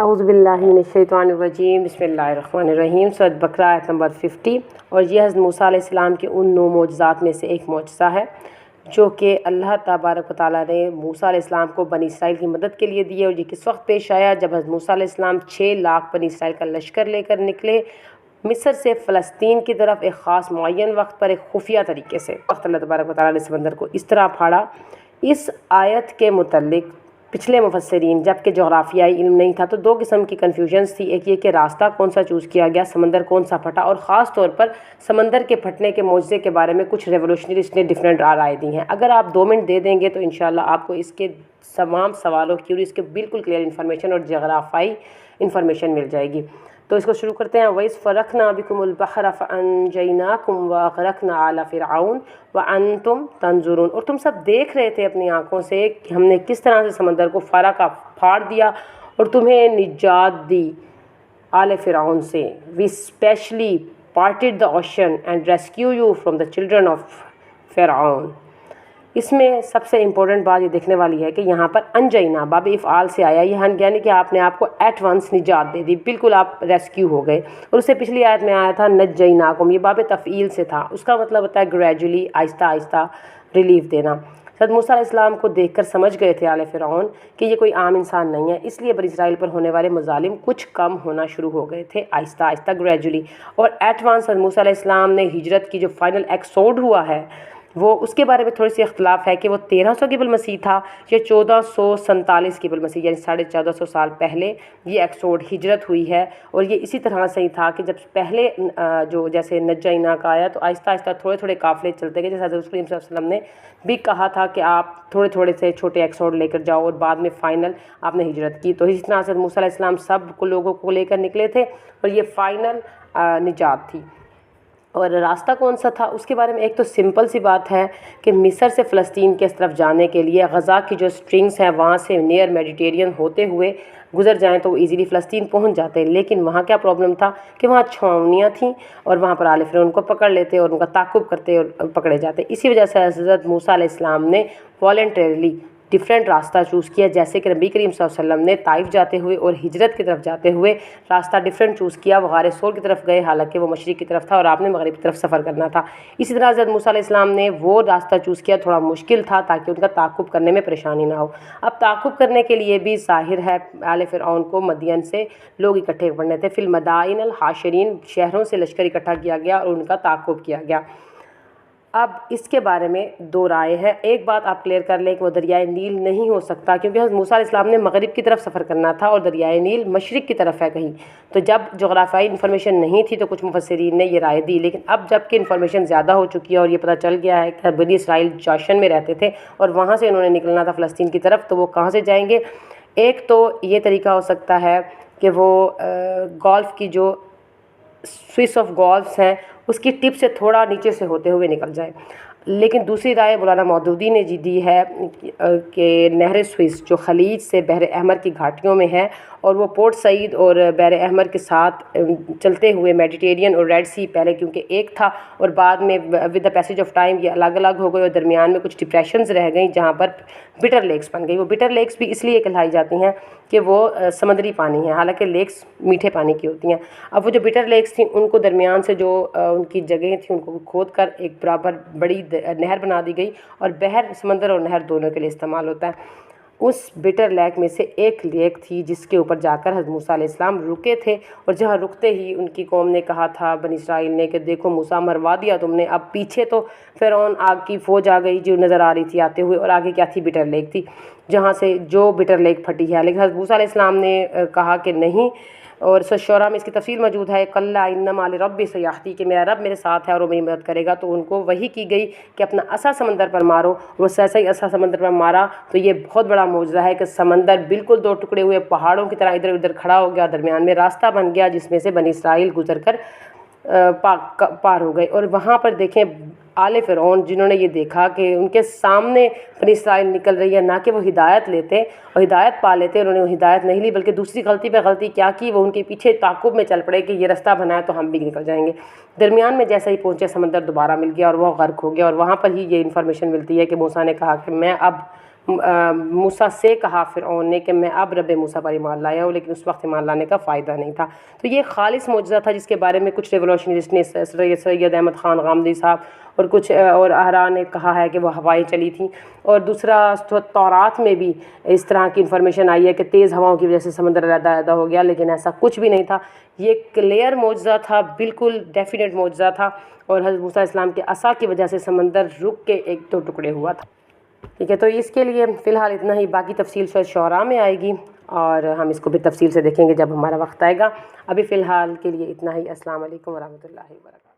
اعوذ باللہ من الشیطان الرجیم بسم اللہ الرحمن الرحیم۔ سورۃ بقرہ آیت نمبر 50۔ اور یہ حضرت موسیٰ علیہ السلام کے ان 9 معجزات میں سے ایک معجزہ ہے جو کہ اللہ تبارک و تعالیٰ نے موسیٰ علیہ السلام کو بنی اسرائیل کی مدد کے لیے دیے۔ اور یہ کس وقت پیش آیا؟ جب حضرت موسیٰ علیہ السلام 6 لاکھ بنی اسرائیل کا لشکر لے کر نکلے مصر سے فلسطین کی طرف ایک خاص معین وقت پر ایک خفیہ طریقے سے۔ وقت اللہ تبارک و تعالیٰ نے سمندر کو اس طرح پھاڑا۔ اس آیت کے متعلق پچھلے مفسرین، جب کہ جغرافیائی علم نہیں تھا، تو 2 قسم کی کنفیوژنس تھی۔ ایک یہ کہ راستہ کون سا چوز کیا گیا، سمندر کون سا پھٹا، اور خاص طور پر سمندر کے پھٹنے کے معجزے کے بارے میں کچھ ریولوشنریز نے ڈیفرنٹ رائے دی ہیں۔ اگر آپ 2 منٹ دے دیں گے تو انشاءاللہ آپ کو اس کے تمام سوالوں کی اور اس کے بالکل کلیئر انفارمیشن اور جغرافیائی انفارمیشن مل جائے گی۔ تو اس کو شروع کرتے ہیں۔ وَإِذْ فَرَقْنَا بِكُمُ الْبَحْرَ فَأَنْجَيْنَاكُمْ وَأَغْرَقْنَا آلَ فِرْعَوْنَ وَأَنْتُمْ تَنْظُرُونَ۔ اور تم سب دیکھ رہے تھے اپنی آنکھوں سے کہ ہم نے کس طرح سے سمندر کو پھاڑ دیا اور تمہیں نجات دی آل فرعون سے۔ We specially parted the ocean and rescue you from the children of فرعون۔ اس میں سب سے امپورٹنٹ بات یہ دیکھنے والی ہے کہ یہاں پر انجینا باب افعال سے آیا، یہ یعنی کہ آپ نے آپ کو ایٹ ونس نجات دے دی، بالکل آپ ریسکیو ہو گئے۔ اور اس سے پچھلی آیت میں آیا تھا نجیناکم، یہ باب تفعیل سے تھا، اس کا مطلب ہوتا ہے گریجولی، آہستہ آہستہ ریلیف دینا۔ حضرت موسیٰ علیہ السلام کو دیکھ کر سمجھ گئے تھے آل فرعون کہ یہ کوئی عام انسان نہیں ہے، اس لیے بنی اسرائیل پر ہونے والے مظالم کچھ کم ہونا شروع ہو گئے تھے آہستہ آہستہ گریجولی۔ اور ایٹ وانس حضرت موسیٰ علیہ السلام نے ہجرت کی جو فائنل ایکسوڈ ہوا ہے وہ اس کے بارے میں تھوڑی سی اختلاف ہے کہ وہ 1300 قبل مسیح تھا یا 1447 قبل مسیح، یعنی 1450 سال پہلے یہ ایکسوڈ ہجرت ہوئی ہے۔ اور یہ اسی طرح سے ہی تھا کہ جب پہلے جو جیسے نجینا کا آیا تو آہستہ آہستہ تھوڑے تھوڑے قافلے چلتے گئے، جیسے حضرت صلی اللہ علیہ وسلم نے بھی کہا تھا کہ آپ تھوڑے تھوڑے سے چھوٹے ایکسوڈ لے کر جاؤ، اور بعد میں فائنل آپ نے ہجرت کی۔ تو اسی طرح سے موسیٰ علیہ السلام سب کو لوگوں کو لے کر نکلے تھے اور یہ فائنل نجات تھی۔ اور راستہ کون سا تھا اس کے بارے میں ایک تو سمپل سی بات ہے کہ مصر سے فلسطین کے اس طرف جانے کے لیے غزہ کی جو سٹرنگز ہیں وہاں سے نیئر میڈیٹیرین ہوتے ہوئے گزر جائیں تو وہ ایزیلی فلسطین پہنچ جاتے، لیکن وہاں کیا پرابلم تھا کہ وہاں چھاؤنیاں تھیں اور وہاں پر آل فرعون کو پکڑ لیتے اور ان کا تعقب کرتے اور پکڑے جاتے۔ اسی وجہ سے حضرت موسیٰ علیہ السلام نے والنٹریلی ڈیفرنٹ راستہ چوز کیا، جیسے کہ نبی کریم صلی اللہ علیہ وسلم نے طائف جاتے ہوئے اور ہجرت کی طرف جاتے ہوئے راستہ ڈیفرنٹ چوز کیا۔ وہ غار سور کی طرف گئے، حالانکہ وہ مشرق کی طرف تھا اور آپ نے مغرب کی طرف سفر کرنا تھا۔ اسی طرح حضرت موسیٰ علیہ السلام نے وہ راستہ چوز کیا، تھوڑا مشکل تھا تاکہ ان کا تعقب کرنے میں پریشانی نہ ہو۔ اب تعقب کرنے کے لیے بھی ظاہر ہے آل فرعون کو مدین سے لوگ اکٹھے پڑنے تھے، فی المدائن الحاشرین، شہروں سے لشکر اکٹھا کیا گیا اور ان کا تعقب کیا گیا۔ اب اس کے بارے میں 2 رائے ہیں۔ ایک بات آپ کلیئر کر لیں کہ وہ دریائے نیل نہیں ہو سکتا، کیونکہ حضرت موسیٰ علیہ السلام نے مغرب کی طرف سفر کرنا تھا اور دریائے نیل مشرق کی طرف ہے کہیں۔ تو جب جغرافیائی انفارمیشن نہیں تھی تو کچھ مفسرین نے یہ رائے دی، لیکن اب جب کہ انفارمیشن زیادہ ہو چکی ہے اور یہ پتہ چل گیا ہے کہ بنی اسرائیل جاشن میں رہتے تھے اور وہاں سے انہوں نے نکلنا تھا فلسطین کی طرف، تو وہ کہاں سے جائیں گے؟ ایک تو یہ طریقہ ہو سکتا ہے کہ وہ گولف کی جو سوئس آف گولفس ہیں اس کی ٹپ سے تھوڑا نیچے سے ہوتے ہوئے نکل جائیں۔ لیکن دوسری رائے مولانا مودودی نے دی ہے کہ نہر سوئس جو خلیج سے بحر احمر کی گھاٹیوں میں ہے اور وہ پورٹ سعید اور بحر احمر کے ساتھ چلتے ہوئے میڈیٹیرین اور ریڈ سی پہلے کیونکہ ایک تھا اور بعد میں with the passage of time یہ الگ الگ ہو گئے اور درمیان میں کچھ ڈپریشنز رہ گئیں جہاں پر بٹر لیکس بن گئی۔ وہ بٹر لیکس بھی اس لیے کہلائی جاتی ہیں کہ وہ سمندری پانی ہے، حالانکہ لیکس میٹھے پانی کی ہوتی ہیں۔ اب وہ جو بٹر لیکس تھیں ان کو درمیان سے جو ان کی جگہیں تھیں ان کو کھود کر ایک برابر بڑی نہر بنا دی گئی اور بحر سمندر اور نہر دونوں کے لیے استعمال ہوتا ہے۔ اس بٹر لیک میں سے ایک لیک تھی جس کے اوپر جا کر حضرت موسیٰ علیہ السلام رکے تھے، اور جہاں رکتے ہی ان کی قوم نے کہا تھا بنی اسرائیل نے کہ دیکھو موسیٰ مروا دیا تم نے۔ اب پیچھے تو فرعون آگ کی فوج آ گئی جو نظر آ رہی تھی آتے ہوئے، اور آگے کیا تھی؟ بٹر لیک تھی جہاں سے جو بٹر لیک پھٹی ہے۔ لیکن حضرت موسیٰ علیہ السلام نے کہا کہ نہیں، اور سورۃ شعراء میں اس کی تفصیل موجود ہے، کلا ان معی ربی سیہدین، کہ میرا رب میرے ساتھ ہے اور وہ میری مدد کرے گا۔ تو ان کو وحی کی گئی کہ اپنا عصا سمندر پر مارو، وہ سیسا ہی عصا سمندر پر مارا تو یہ بہت بڑا معجزہ ہے کہ سمندر بالکل 2 ٹکڑے ہوئے پہاڑوں کی طرح ادھر ادھر کھڑا ہو گیا، درمیان میں راستہ بن گیا جس میں سے بنی اسرائیل گزر کر پار ہو گئے۔ اور وہاں پر دیکھیں آل فرعون جنہوں نے یہ دیکھا کہ ان کے سامنے بنی اسرائیل نکل رہی ہے، نہ کہ وہ ہدایت لیتے اور ہدایت پا لیتے، انہوں نے وہ ہدایت نہیں لی بلکہ دوسری غلطی پہ غلطی کیا کی، وہ ان کے پیچھے تعقب میں چل پڑے کہ یہ راستہ بنا ہے تو ہم بھی نکل جائیں گے۔ درمیان میں جیسا ہی پہنچے سمندر دوبارہ مل گیا اور وہ غرق ہو گیا، اور وہاں پر ہی یہ انفارمیشن ملتی ہے کہ موسیٰ نے کہا کہ میں اب موسیٰ سے کہا فرعون نے کہ میں اب رب موسیٰ پر ایمان لایا ہوں، لیکن اس وقت ایمان لانے کا فائدہ نہیں تھا۔ تو یہ خالص معجزہ تھا جس کے بارے میں کچھ ریولوشنرسٹ نے، سید احمد خان غامدی صاحب اور کچھ اور اہرا نے کہا ہے کہ وہ ہوائیں چلی تھیں، اور دوسرا تورات میں بھی اس طرح کی انفارمیشن آئی ہے کہ تیز ہواؤں کی وجہ سے سمندر علیحدہ ہو گیا، لیکن ایسا کچھ بھی نہیں تھا۔ یہ کلیئر معجزہ تھا، بالکل ڈیفینیٹ معجزہ تھا، اور حضرت موسیٰ علیہ السلام کے عصا کی وجہ سے سمندر رک کے ایک دو ٹکڑے ہوا تھا۔ ٹھیک ہے، تو اس کے لیے فی الحال اتنا ہی، باقی تفصیل سورۃ شعراء میں آئے گی اور ہم اس کو بھی تفصیل سے دیکھیں گے جب ہمارا وقت آئے گا۔ ابھی فی الحال کے لیے اتنا ہی۔ السلام علیکم ورحمۃ اللہ وبرکاتہ۔